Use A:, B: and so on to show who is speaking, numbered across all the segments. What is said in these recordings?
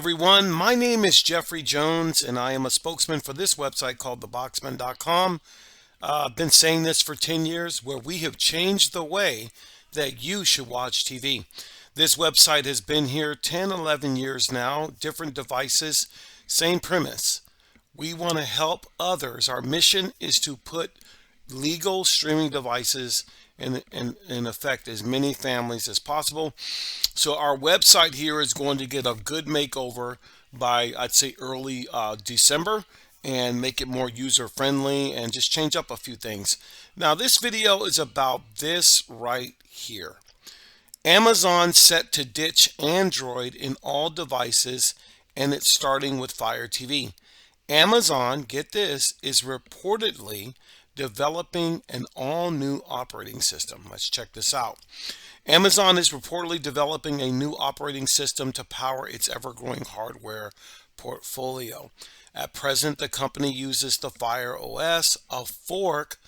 A: everyone, my name is Jeffrey Jones and I am a spokesman for this website called theboxman.com. I've been saying this for 10 years where we have changed the way that you should watch TV. This website has been here 10, 11 years now, different devices, same premise. We want to help others. Our mission is to put legal streaming devices in effect as many families as possible. So our website here is going to get a good makeover by, I'd say, early December, and make it more user friendly and just change up a few things. Now this video is about this right here. Amazon set to ditch Android in all devices, and it's starting with Fire TV. Amazon, get this, is reportedly developing an all-new operating system. Let's check this out. Amazon is reportedly developing a new operating system to power its ever-growing hardware portfolio. At present, the company uses the Fire OS, a fork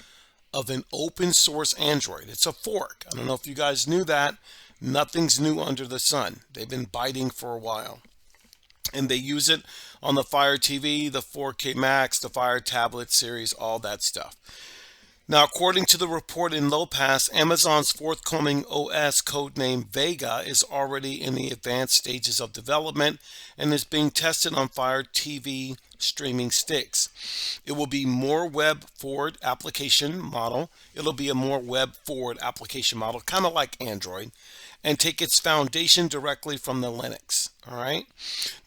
A: of an open source Android. It's a fork. I don't know if you guys knew that. Nothing's new under the sun. They've been biting for a while. And they use it on the Fire TV, the 4K Max, the Fire Tablet series, all that stuff. Now, according to the report in Lowpass, Amazon's forthcoming OS codenamed Vega is already in the advanced stages of development and is being tested on Fire TV streaming sticks. It will be more web-forward application model. It'll be a more web-forward application model, kind of like Android, and take its foundation directly from the Linux. All right.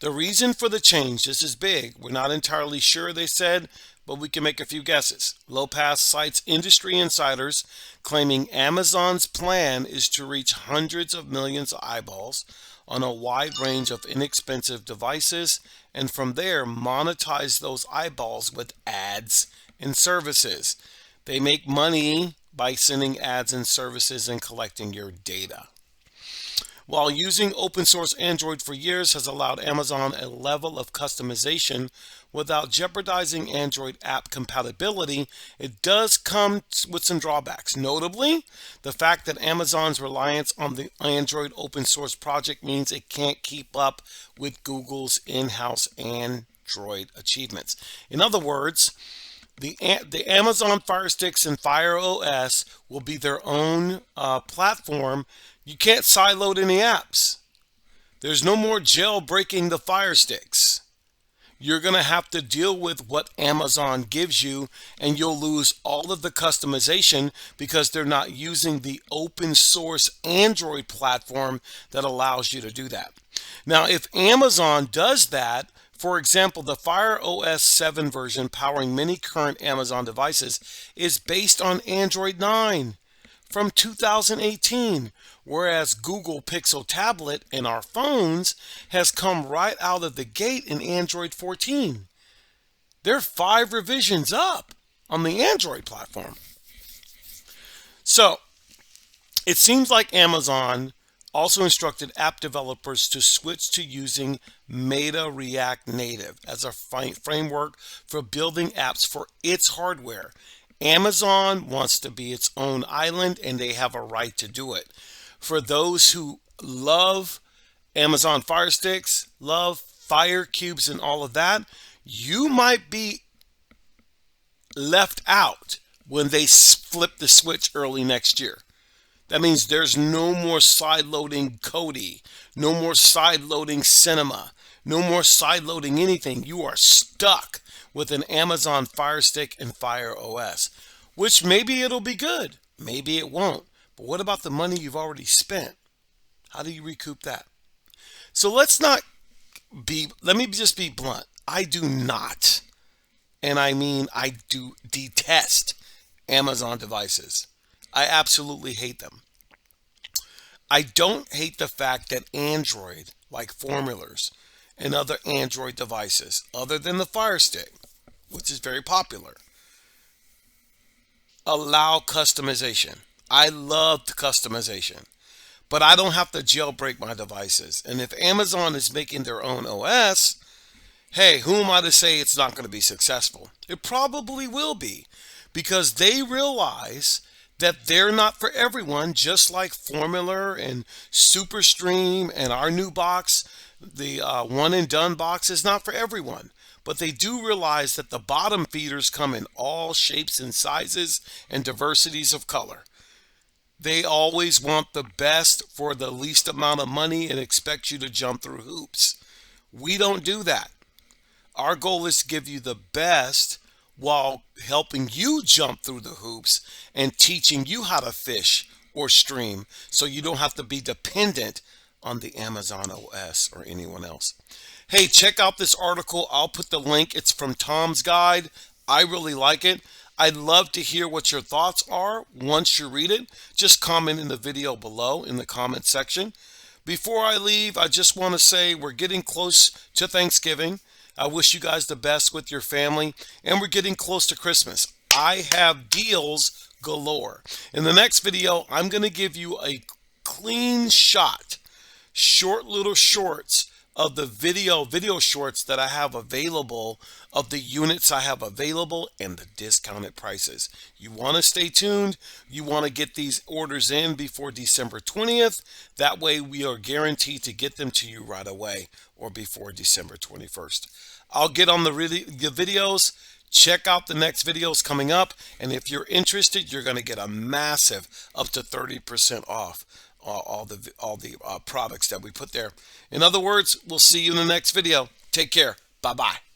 A: The reason for the change, this is big. We're not entirely sure, they said, but we can make a few guesses. Lowpass cites industry insiders claiming Amazon's plan is to reach hundreds of millions of eyeballs on a wide range of inexpensive devices, and from there monetize those eyeballs with ads and services. They make money by sending ads and services and collecting your data. While using open source Android for years has allowed Amazon a level of customization without jeopardizing Android app compatibility, it does come with some drawbacks. Notably, the fact that Amazon's reliance on the Android open source project means it can't keep up with Google's in-house Android achievements. In other words, the Amazon Fire Sticks and Fire OS will be their own platform. You can't sideload any apps. There's no more jailbreaking the Fire Sticks. You're going to have to deal with what Amazon gives you, and you'll lose all of the customization because they're not using the open source Android platform that allows you to do that. Now, if Amazon does that, for example, the Fire OS 7 version powering many current Amazon devices is based on Android 9 from 2018, whereas Google Pixel Tablet in our phones has come right out of the gate in Android 14. They're 5 revisions up on the Android platform. So, it seems like Amazon also instructed app developers to switch to using Meta React Native as a framework for building apps for its hardware. Amazon wants to be its own island, and they have a right to do it. For those who love Amazon Fire Sticks, love Fire Cubes and all of that, you might be left out when they flip the switch early next year. That means there's no more side-loading Kodi, no more side-loading Cinema, no more side-loading anything. You are stuck with an Amazon Fire Stick and Fire OS, which maybe it'll be good, maybe it won't. But what about the money you've already spent? How do you recoup that? So let me just be blunt. I do not, and I mean I do detest Amazon devices. I absolutely hate them. I don't hate the fact that Android, like Formulars and other Android devices, other than the Fire Stick, which is very popular, allow customization. I love the customization, but I don't have to jailbreak my devices. And if Amazon is making their own OS, hey, who am I to say it's not going to be successful? It probably will be, because they realize that they're not for everyone, just like Formular and SuperStream and our new box. The one and done box is not for everyone, but they do realize that the bottom feeders come in all shapes and sizes and diversities of color. They always want the best for the least amount of money and expect you to jump through hoops. We don't do that. Our goal is to give you the best while helping you jump through the hoops and teaching you how to fish or stream so you don't have to be dependent on the Amazon OS or anyone else. Hey, check out this article. I'll put the link. It's from Tom's Guide. I really like it. I'd love to hear what your thoughts are once you read it. Just comment in the video below in the comment section. Before I leave, I just want to say we're getting close to Thanksgiving. I wish you guys the best with your family, and we're getting close to Christmas. I have deals galore. In the next video, I'm going to give you a clean shot, short little shorts of the video shorts that I have available, of the units I have available and the discounted prices. You want to stay tuned. You want to get these orders in before December 20th. That way we are guaranteed to get them to you right away or before December 21st. I'll get on the videos. Check out the next videos coming up, and if you're interested, you're going to get a massive up to 30% off all the products that we put there. In other words, we'll see you in the next video. Take care. Bye-bye.